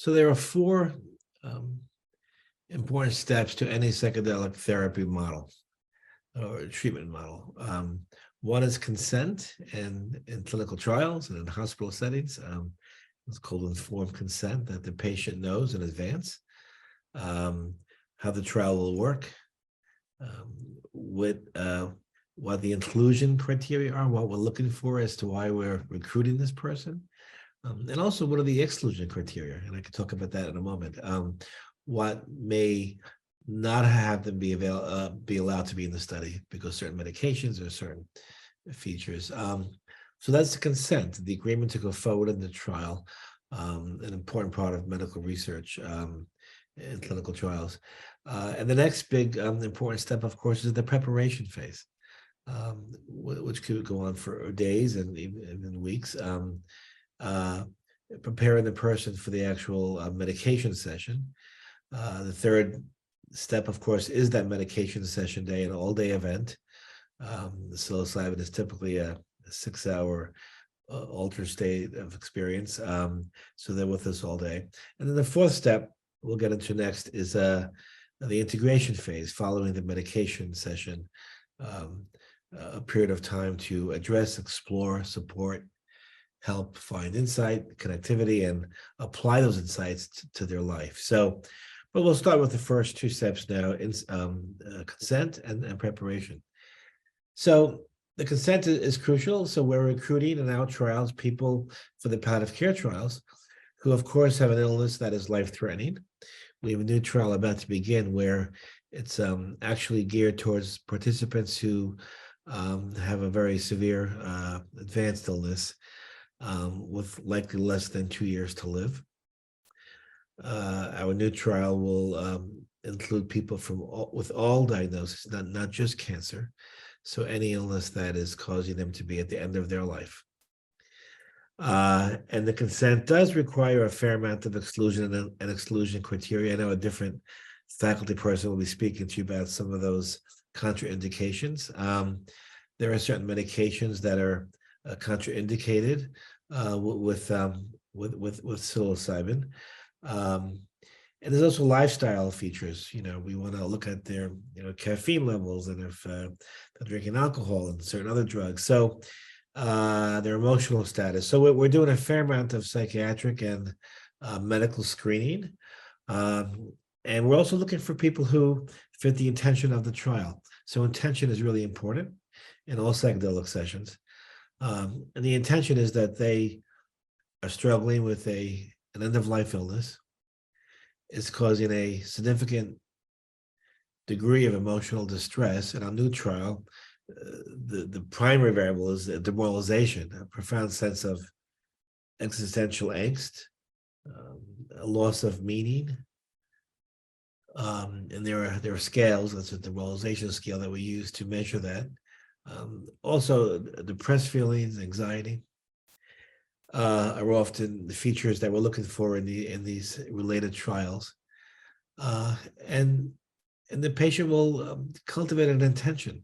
So there are four um, important steps to any psychedelic therapy model or treatment model. One is consent in clinical trials and in hospital settings. It's called informed consent, that the patient knows in advance how the trial will work, what the inclusion criteria are, what we're looking for as to why we're recruiting this person, and also what are the exclusion criteria. And I can talk about that in a moment. What may not have them be allowed to be in the study because certain medications or certain features. So that's the consent, the agreement to go forward in the trial, an important part of medical research in clinical trials. And the next big important step, of course, is the preparation phase, which could go on for days and even weeks. Preparing the person for the actual medication session. The third step, of course, is that medication session day, an all-day event. The psilocybin is typically a 6-hour altered state of experience. So they're with us all day. And then the fourth step we'll get into next is the integration phase following the medication session, a period of time to address, explore, support, help find insight, connectivity, and apply those insights to their life. So, but we'll start with the first two steps now, in consent and preparation. So the consent is crucial. So we're recruiting in our trials people for the palliative care trials who, of course, have an illness that is life-threatening. We have a new trial about to begin where it's actually geared towards participants who have a very severe advanced illness with likely less than 2 years to live. Our new trial will include people with all diagnoses, not just cancer. So any illness that is causing them to be at the end of their life. And the consent does require a fair amount of exclusion and exclusion criteria. I know a different faculty person will be speaking to you about some of those contraindications. There are certain medications that are contraindicated with psilocybin. And there's also lifestyle features. We want to look at their, caffeine levels and if they're drinking alcohol and certain other drugs. So their emotional status. So we're doing a fair amount of psychiatric and medical screening. And we're also looking for people who fit the intention of the trial. So intention is really important in all psychedelic sessions. And the intention is that they are struggling with an end-of-life illness. It's causing a significant degree of emotional distress. In our new trial, the primary variable is demoralization, a profound sense of existential angst, a loss of meaning. And there are scales. That's a demoralization scale that we use to measure that. Also, depressed feelings, anxiety are often the features that we're looking for in these related trials. And the patient will cultivate an intention.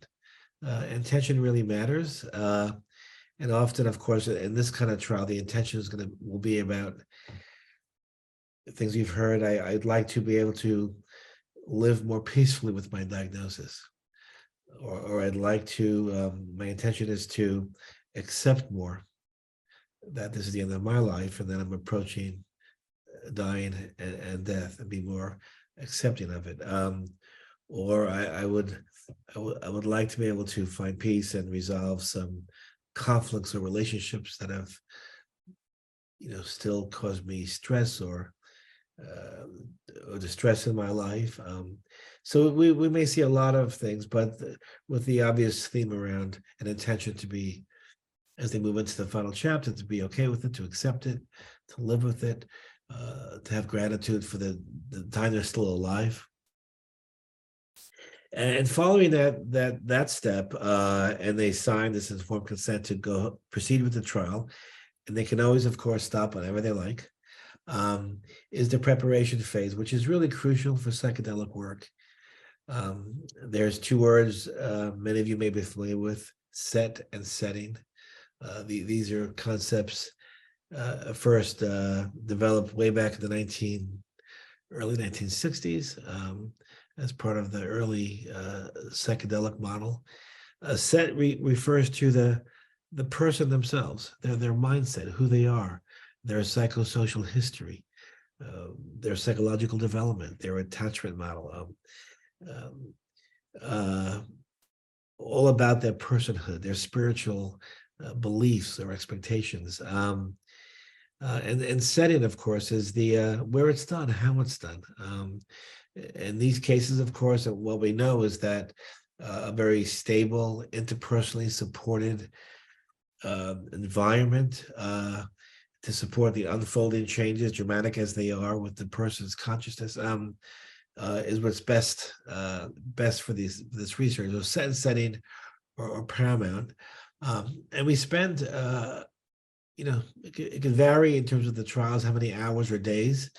Intention really matters. And often, of course, in this kind of trial, the intention will be about things you've heard. I'd like to be able to live more peacefully with my diagnosis. Or I'd like to, my intention is to accept more that this is the end of my life and then I'm approaching dying and death, and be more accepting of it. Or I would like to be able to find peace and resolve some conflicts or relationships that have, still caused me stress or distress in my life. So we may see a lot of things, but with the obvious theme around an intention to be, as they move into the final chapter, to be okay with it, to accept it, to live with it, to have gratitude for the time they're still alive. And following that step, and they sign this informed consent to proceed with the trial, and they can always, of course, stop whenever they like, is the preparation phase, which is really crucial for psychedelic work. There's two words many of you may be familiar with: set and setting. These are concepts first developed way back in the early 1960s as part of the early psychedelic model. Set refers to the person themselves, their mindset, who they are, their psychosocial history, their psychological development, their attachment model, um, uh, all about their personhood, their spiritual beliefs or expectations. And setting, of course, is the where it's done, how it's done. In these cases, of course, what we know is that a very stable, interpersonally supported environment to support the unfolding changes, dramatic as they are, with the person's consciousness, is what's best for this research. So set and setting or paramount, and we spend it can vary in terms of the trials, how many hours or days,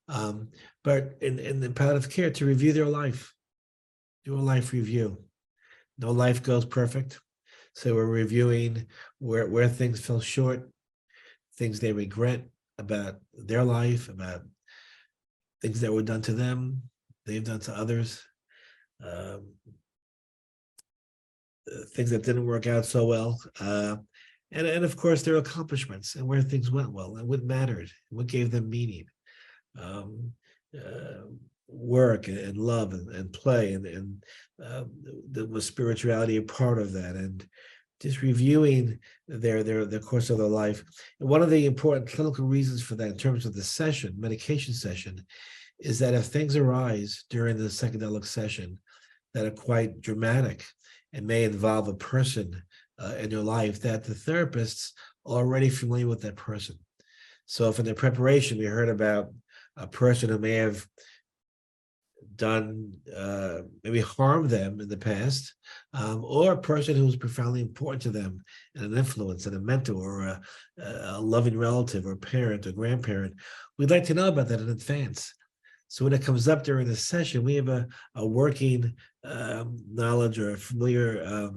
but in the palliative care, to review their life, do a life review. No life goes perfect, so we're reviewing where things fell short, things they regret about their life, about things that were done to them, they've done to others, things that didn't work out so well, and of course their accomplishments and where things went well and what mattered, what gave them meaning, um, uh, work and love and play, and was spirituality a part of that, and just reviewing their course of their life. And one of the important clinical reasons for that in terms of the medication session, is that if things arise during the psychedelic session that are quite dramatic and may involve a person in your life, that the therapists are already familiar with that person. So if in the preparation we heard about a person who may have done maybe harmed them in the past, or a person who was profoundly important to them and an influence and a mentor or a loving relative or parent or grandparent, we'd like to know about that in advance. So when it comes up during the session, we have a working knowledge or a familiar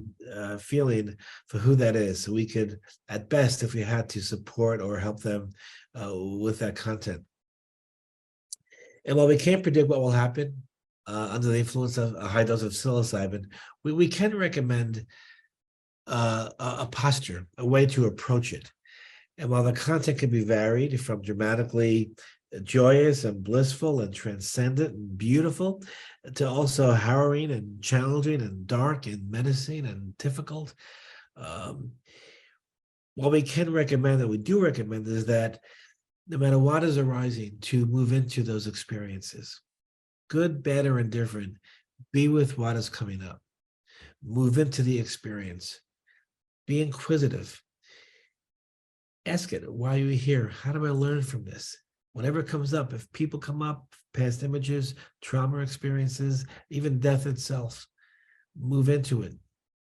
feeling for who that is. So we could, at best, if we had to, support or help them with that content. And while we can't predict what will happen under the influence of a high dose of psilocybin, we can recommend a posture, a way to approach it. And while the content can be varied from dramatically joyous and blissful and transcendent and beautiful, to also harrowing and challenging and dark and menacing and difficult, what we can recommend, that we do recommend, is that no matter what is arising, to move into those experiences, good, bad, or indifferent. Be with what is coming up. Move into the experience. Be inquisitive. Ask it, why are you here? How do I learn from this? Whatever comes up, if people come up, past images, trauma experiences, even death itself, move into it.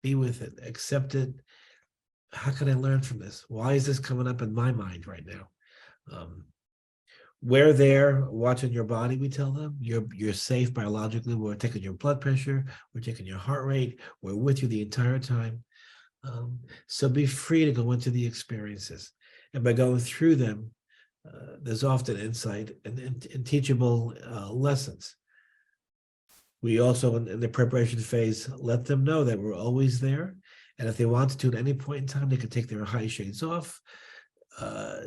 Be with it. Accept it. How can I learn from this? Why is this coming up in my mind right now? We're there watching your body, we tell them. You're safe biologically. We're taking your blood pressure. We're taking your heart rate. We're with you the entire time. So be free to go into the experiences. And by going through them, there's often insight and teachable lessons. We also, in the preparation phase, let them know that we're always there. And if they wanted to at any point in time, they could take their high shades off,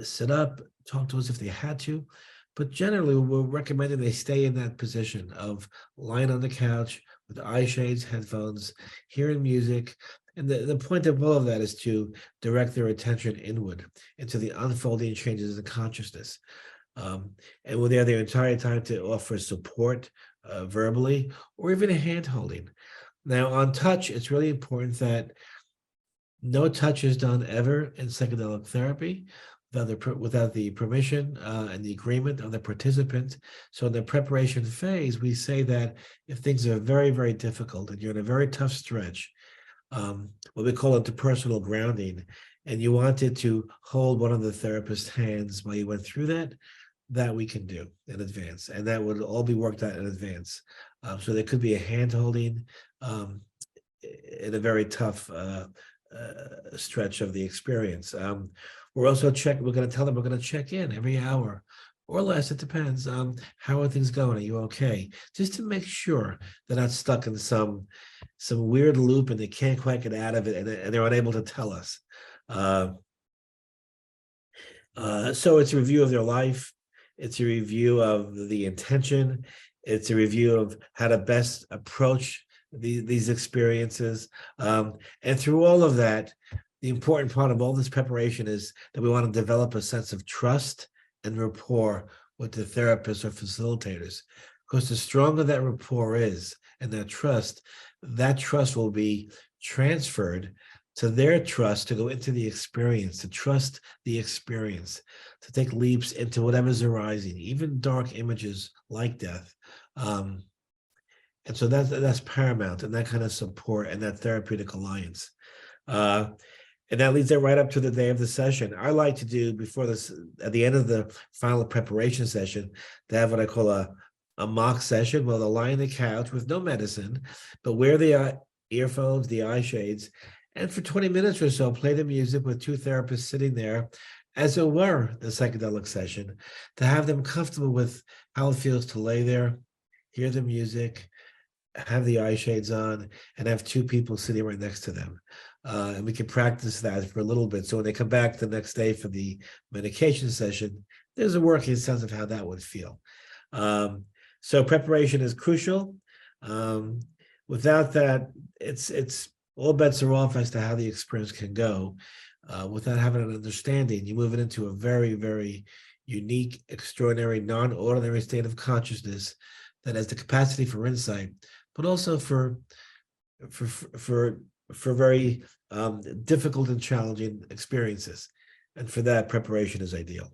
sit up, talk to us if they had to. But generally, we're recommending they stay in that position of lying on the couch with eye shades, headphones, hearing music. And the point of all of that is to direct their attention inward into the unfolding changes in consciousness. And we're there the entire time to offer support verbally or even a hand holding. Now, on touch, it's really important that no touch is done ever in psychedelic therapy without the permission and the agreement of the participant. So in the preparation phase, we say that if things are very, very difficult and you're in a very tough stretch, what we call interpersonal grounding, and you wanted to hold one of the therapist's hands while you went through that we can do in advance. And that would all be worked out in advance. So there could be a hand holding in a very tough stretch of the experience. We're going to tell them we're going to check in every hour or less. It depends. How are things going? Are you okay? Just to make sure they're not stuck in some weird loop and they can't quite get out of it, and they're unable to tell us. So it's a review of their life. It's a review of the intention. It's a review of how to best approach these experiences. And through all of that, the important part of all this preparation is that we want to develop a sense of trust and rapport with the therapists or facilitators. Because the stronger that rapport is and that trust will be transferred to their trust to go into the experience, to trust the experience, to take leaps into whatever's arising, even dark images like death. And so that's paramount, and that kind of support and that therapeutic alliance. And that leads it right up to the day of the session. I like to do before this, at the end of the final preparation session, to have what I call a mock session. Well, they'll lie on the couch with no medicine, but wear the earphones, the eye shades, and for 20 minutes or so, play the music with two therapists sitting there, as it were the psychedelic session, to have them comfortable with how it feels to lay there, hear the music, have the eye shades on, and have two people sitting right next to them. And we can practice that for a little bit. So when they come back the next day for the medication session, there's a working sense of how that would feel. So preparation is crucial. Without that, it's all bets are off as to how the experience can go. Without having an understanding, you move it into a very, very unique, extraordinary, non-ordinary state of consciousness that has the capacity for insight, but also for very difficult and challenging experiences. And for that, preparation is ideal.